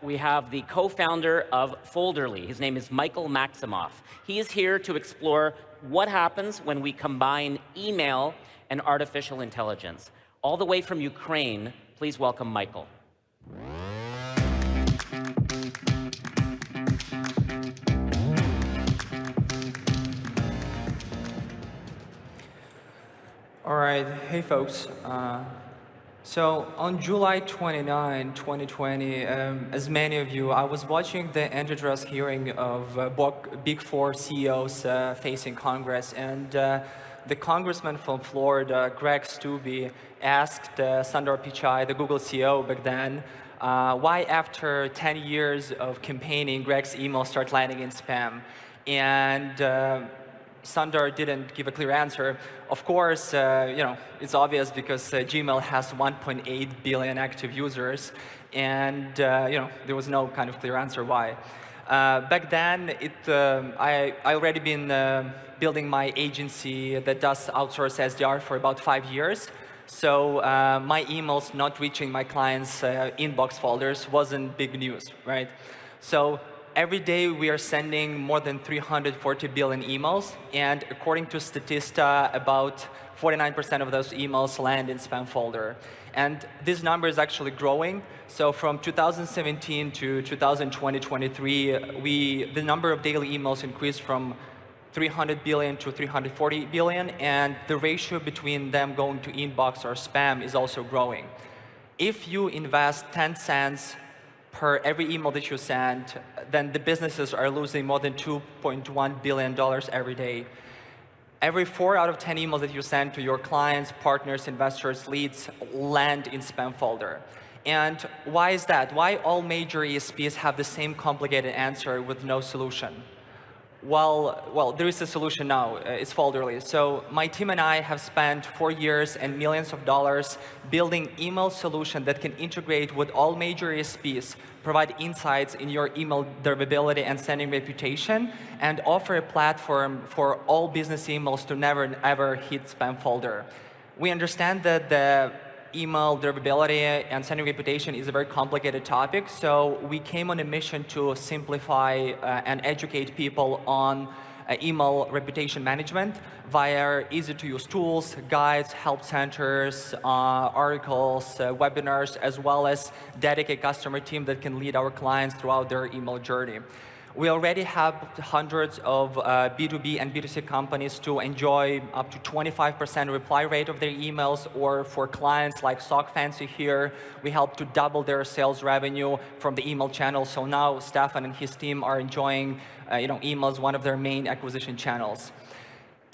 we have the co-founder of Folderly. His name is Michael Maximoff. He is here to explore what happens when we combine email and artificial intelligence. All the way from Ukraine, please welcome Michael. All right, hey folks. So on July 29, 2020, as many of you, I was watching the antitrust hearing of Big Four CEOs facing Congress, and the congressman from Florida, Greg Steube, asked Sundar Pichai, the Google CEO back then, why after 10 years of campaigning, Greg's emails start landing in spam. And Sundar didn't give a clear answer. Of course, it's obvious because Gmail has 1.8 billion active users, and there was no kind of clear answer why. Back then, I already been building my agency that does outsource SDR for about 5 years. So my emails not reaching my clients' inbox folders wasn't big news, right? So every day we are sending more than 340 billion emails, and according to Statista, about 49% of those emails land in spam folder. And this number is actually growing. So from 2017 to 2020-23, the number of daily emails increased from 300 billion to 340 billion, and the ratio between them going to inbox or spam is also growing. If you invest 10 cents per every email that you send, then the businesses are losing more than $2.1 billion every day. Every 4 out of 10 emails that you send to your clients, partners, investors, leads land in spam folder. And why is that? Why all major ESPs have the same complicated answer with no solution? Well, there is a solution now. It's Folderly. So my team and I have spent 4 years and millions of dollars building email solution that can integrate with all major ESPs, provide insights in your email durability and sending reputation, and offer a platform for all business emails to never ever hit spam folder. We understand that the email durability and sending reputation is a very complicated topic, so we came on a mission to simplify and educate people on email reputation management via easy-to-use tools, guides, help centers, articles, webinars, as well as dedicated customer team that can lead our clients throughout their email journey. We already have hundreds of B2B and B2C companies to enjoy up to 25% reply rate of their emails, or for clients like Sock Fancy here, we help to double their sales revenue from the email channel. So now Stefan and his team are enjoying emails, one of their main acquisition channels.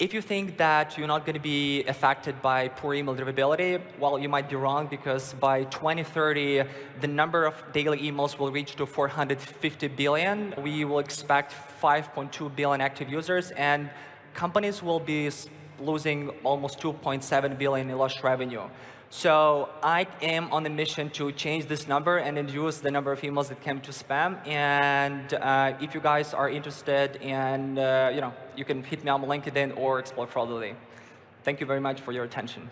If you think that you're not going to be affected by poor email durability, well, you might be wrong, because by 2030, the number of daily emails will reach to 450 billion. We will expect 5.2 billion active users, and companies will be losing almost 2.7 billion in lost revenue. So I am on a mission to change this number and reduce the number of emails that came to spam. And if you guys are interested, and you can hit me on LinkedIn or explore Folderly. Thank you very much for your attention.